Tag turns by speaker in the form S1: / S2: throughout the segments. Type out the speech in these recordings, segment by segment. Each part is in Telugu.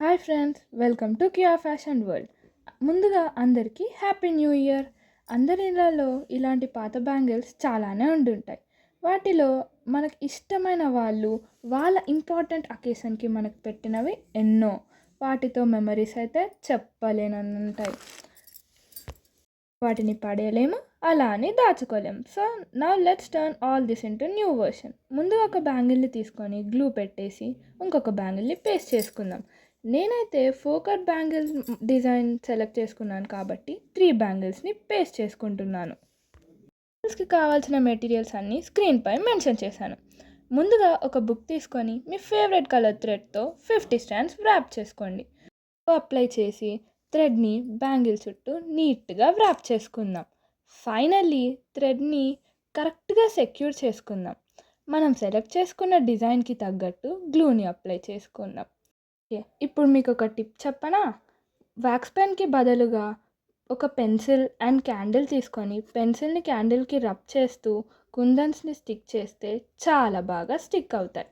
S1: Hi friends, welcome to Kia fashion world. ముందుగా అందరికీ హ్యాపీ న్యూ ఇయర్. అందరి ఇళ్ళలో ఇలాంటి పాత బ్యాంగిల్స్ చాలానే ఉండుంటాయి. వాటిలో మనకి ఇష్టమైన వాళ్ళు వాళ్ళ ఇంపార్టెంట్ అకేషన్కి మనకు పెట్టినవి ఎన్నో. వాటితో మెమరీస్ అయితే చెప్పలేనన్ని ఉంటాయి. వాటిని పడేయలేము, అలా అని దాచుకోలేము. So now let's turn all this into new version. ముందుగా ఒక బ్యాంగిల్ని తీసుకొని గ్లూ పెట్టేసి ఇంకొక బ్యాంగిల్ని పేస్ట్ చేసుకుందాం. నేనైతే ఫోకట్ బ్యాంగిల్స్ డిజైన్ సెలెక్ట్ చేసుకున్నాను కాబట్టి 3 బ్యాంగిల్స్ని పేస్ట్ చేసుకుంటున్నాను. బ్యాంగిల్స్కి కావాల్సిన మెటీరియల్స్ అన్నీ స్క్రీన్పై మెన్షన్ చేశాను. ముందుగా ఒక బుక్ తీసుకొని మీ ఫేవరెట్ కలర్ థ్రెడ్తో 50 స్ట్రాండ్స్ వ్రాప్ చేసుకోండి. అప్లై చేసి థ్రెడ్ని బ్యాంగిల్ చుట్టూ నీట్గా వ్రాప్ చేసుకుందాం. ఫైనల్లీ థ్రెడ్ని కరెక్ట్గా సెక్యూర్ చేసుకుందాం. మనం సెలెక్ట్ చేసుకున్న డిజైన్కి తగ్గట్టు గ్లూని అప్లై చేసుకుందాం. ఓకే, ఇప్పుడు మీకు ఒక టిప్ చెప్పనా? వ్యాక్స్ పెన్కి బదులుగా ఒక పెన్సిల్ అండ్ క్యాండిల్ తీసుకొని పెన్సిల్ని క్యాండిల్కి రబ్ చేస్తూ కుందన్స్ని స్టిక్ చేస్తే చాలా బాగా స్టిక్ అవుతాయి.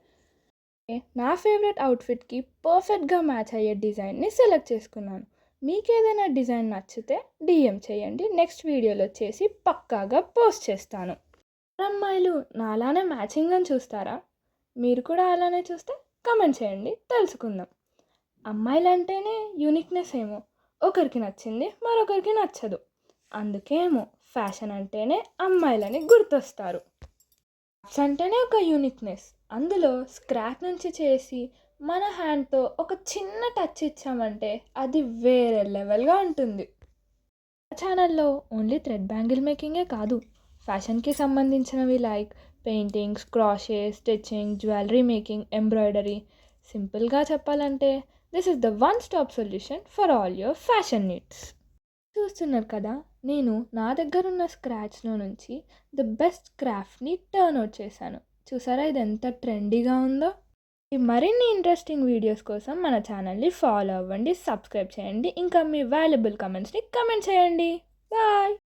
S1: నా ఫేవరెట్ అవుట్ఫిట్కి పర్ఫెక్ట్గా మ్యాచ్ అయ్యే డిజైన్ని సెలెక్ట్ చేసుకున్నాను. మీకు ఏదైనా డిజైన్ నచ్చితే డిఎం చేయండి, నెక్స్ట్ వీడియోలో చేసి పక్కాగా పోస్ట్ చేస్తాను. అమ్మాయిలు నాలానే మ్యాచింగ్ అని చూస్తారా? మీరు కూడా అలానే చూస్తే కమెంట్ చేయండి, తెలుసుకుందాం. అమ్మాయిలు అంటేనే యూనిక్నెస్ ఏమో, ఒకరికి నచ్చింది మరొకరికి నచ్చదు. అందుకేమో ఫ్యాషన్ అంటేనే అమ్మాయిలని గుర్తొస్తారు. క్రాఫ్ట్స్ అంటేనే ఒక యూనిక్నెస్. అందులో స్క్రాప్ నుంచి చేసి మన హ్యాండ్తో ఒక చిన్న టచ్ ఇచ్చామంటే అది వేరే లెవెల్గా ఉంటుంది. ఛానల్లో ఓన్లీ థ్రెడ్ బ్యాంగిల్ మేకింగే కాదు, ఫ్యాషన్కి సంబంధించినవి like paintings, crochet, stitching, jewellery making, embroidery. సింపుల్గా చెప్పాలంటే this is the one stop solution for all your fashion needs. చూస్తున్నారు కదా, నేను నా దగ్గర ఉన్న స్క్రాచ్లో నుంచి ద బెస్ట్ క్రాఫ్ట్ని టర్న్ అవుట్ చేశాను. చూసారా ఇది ఎంత ట్రెండీగా ఉందో? ఈ మరిన్ని ఇంట్రెస్టింగ్ వీడియోస్ కోసం మన ఛానల్ని ఫాలో అవ్వండి, సబ్స్క్రైబ్ చేయండి, ఇంకా మీ వాల్యుబుల్ కమెంట్స్ని కమెంట్ చేయండి. బాయ్.